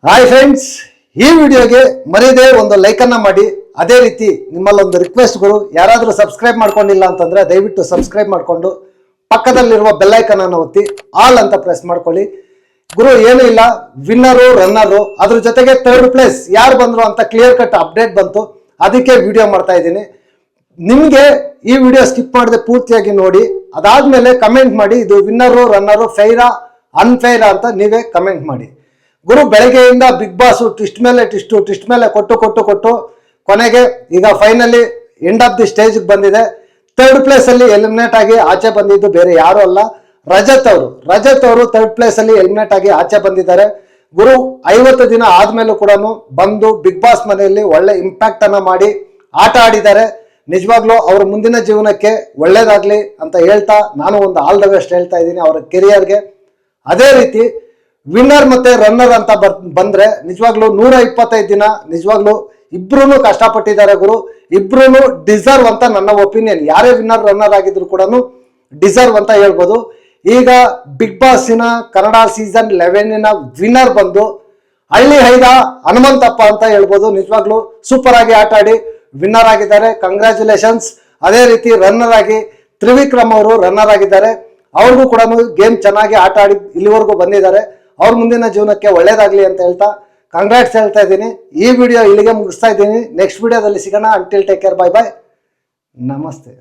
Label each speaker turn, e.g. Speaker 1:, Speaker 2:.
Speaker 1: Hi friends, ಈ ವಿಡಿಯೋಗೆ ಮರೀದೆ ಒಂದು ಲೈಕ್ ಅನ್ನ ಮಾಡಿ. ಅದೇ ರೀತಿ ನಿಮ್ಮಲ್ಲಿ ಒಂದು ರಿಕ್ವೆಸ್ಟ್ಗಳು, ಯಾರಾದರೂ ಸಬ್ಸ್ಕ್ರೈಬ್ ಮಾಡ್ಕೊಂಡಿಲ್ಲ ಅಂತಂದ್ರೆ ದಯವಿಟ್ಟು ಸಬ್ಸ್ಕ್ರೈಬ್ ಮಾಡಿಕೊಂಡು ಪಕ್ಕದಲ್ಲಿರುವ ಬೆಲ್ ಐಕನ್ ಅನ್ನು ಒತ್ತಿ ಆಲ್ ಅಂತ ಪ್ರೆಸ್ ಮಾಡ್ಕೊಳ್ಳಿ. ಗುರು ಏನೂ ಇಲ್ಲ, ವಿನ್ನರು ರನ್ನರು ಅದ್ರ ಜೊತೆಗೆ ಥರ್ಡ್ ಪ್ಲೇಸ್ ಯಾರು ಬಂದ್ರು ಅಂತ ಕ್ಲಿಯರ್ ಕಟ್ ಅಪ್ಡೇಟ್ ಬಂತು. ಅದಕ್ಕೆ ವಿಡಿಯೋ ಮಾಡ್ತಾ ಇದ್ದೀನಿ. ನಿಮಗೆ ಈ ವಿಡಿಯೋ ಸ್ಕಿಪ್ ಮಾಡದೆ ಪೂರ್ತಿಯಾಗಿ ನೋಡಿ, ಅದಾದ್ಮೇಲೆ ಕಮೆಂಟ್ ಮಾಡಿ ಇದು ವಿನ್ನರು ರನ್ನರು ಫೈರಾ ಅನ್ಫೈರಾ ಅಂತ ನೀವೇ ಕಮೆಂಟ್ ಮಾಡಿ. ಗುರು ಬೆಳಗ್ಗೆಯಿಂದ ಬಿಗ್ ಬಾಸ್ ಟ್ವಿಸ್ಟ್ ಮೇಲೆ ಟ್ವಿಸ್ಟ್ ಮೇಲೆ ಕೊಟ್ಟು ಕೊನೆಗೆ ಈಗ ಫೈನಲಿ ಎಂಡ್ ಆಫ್ ದಿ ಸ್ಟೇಜ್ಗೆ ಬಂದಿದೆ. ಥರ್ಡ್ ಪ್ಲೇಸ್ ಅಲ್ಲಿ ಎಲಿಮಿನೇಟ್ ಆಗಿ ಆಚೆ ಬಂದಿದ್ದು ಬೇರೆ ಯಾರು ಅಲ್ಲ, ರಜತ್ ಅವರು ಥರ್ಡ್ ಪ್ಲೇಸ್ ಅಲ್ಲಿ ಎಲಿಮಿನೇಟ್ ಆಗಿ ಆಚೆ ಬಂದಿದ್ದಾರೆ. ಗುರು 50 ದಿನ ಆದ್ಮೇಲೂ ಕೂಡ ಬಂದು ಬಿಗ್ ಬಾಸ್ ಮನೆಯಲ್ಲಿ ಒಳ್ಳೆ ಇಂಪ್ಯಾಕ್ಟ್ ಅನ್ನ ಮಾಡಿ ಆಟ ಆಡಿದ್ದಾರೆ. ನಿಜವಾಗ್ಲೂ ಅವ್ರ ಮುಂದಿನ ಜೀವನಕ್ಕೆ ಒಳ್ಳೇದಾಗ್ಲಿ ಅಂತ ಹೇಳ್ತಾ ನಾನು ಒಂದು ಆಲ್ ದ ಬೆಸ್ಟ್ ಹೇಳ್ತಾ ಇದ್ದೀನಿ ಅವರ ಕೆರಿಯರ್ಗೆ. ಅದೇ ರೀತಿ ವಿನ್ನರ್ ಮತ್ತೆ ರನ್ನರ್ ಅಂತ ಬಂದ್ರೆ ನಿಜವಾಗ್ಲೂ 125 ದಿನ ನಿಜವಾಗ್ಲೂ ಇಬ್ರು ಕಷ್ಟಪಟ್ಟಿದ್ದಾರೆ ಗುರು. ಇಬ್ರು ಡಿಸರ್ವ್ ಅಂತ ನನ್ನ ಒಪಿನಿಯನ್. ಯಾರೇ ವಿನ್ನರ್ ರನ್ನರ್ ಆಗಿದ್ರು ಕೂಡ ಡಿಸರ್ವ್ ಅಂತ ಹೇಳ್ಬೋದು. ಈಗ ಬಿಗ್ ಬಾಸ್ನ ಕನ್ನಡ ಸೀಸನ್ 11 ವಿನ್ನರ್ ಬಂದು ಹಳ್ಳಿ ಹೈದ ಹನುಮಂತಪ್ಪ ಅಂತ ಹೇಳ್ಬೋದು. ನಿಜವಾಗ್ಲೂ ಸೂಪರ್ ಆಗಿ ಆಟ ಆಡಿ ವಿನ್ನರ್ ಆಗಿದ್ದಾರೆ, ಕಂಗ್ರ್ಯಾಚುಲೇಷನ್ಸ್. ಅದೇ ರೀತಿ ರನ್ನರ್ ಆಗಿ ತ್ರಿವಿಕ್ರಮ್ ಅವರು ರನ್ನರ್ ಆಗಿದ್ದಾರೆ. ಅವ್ರಿಗೂ ಕೂಡ ಗೇಮ್ ಚೆನ್ನಾಗಿ ಆಟ ಆಡಿ ಇಲ್ಲಿವರೆಗೂ ಬಂದಿದ್ದಾರೆ. ಅವ್ರ ಮುಂದಿನ ಜೀವನಕ್ಕೆ ಒಳ್ಳೇದಾಗ್ಲಿ ಅಂತ ಹೇಳ್ತಾ ಕಂಗ್ರಾಟ್ಸ್ ಹೇಳ್ತಾ ಇದ್ದೀನಿ. ಈ ವಿಡಿಯೋ ಇಲ್ಲಿಗೆ ಮುಗಿಸ್ತಾ ಇದ್ದೀನಿ. ನೆಕ್ಸ್ಟ್ ವಿಡಿಯೋದಲ್ಲಿ ಸಿಗೋಣ. ಅಂಟಿಲ್ ಟೇಕ್ ಕೇರ್, ಬಾಯ್ ಬಾಯ್, ನಮಸ್ತೆ.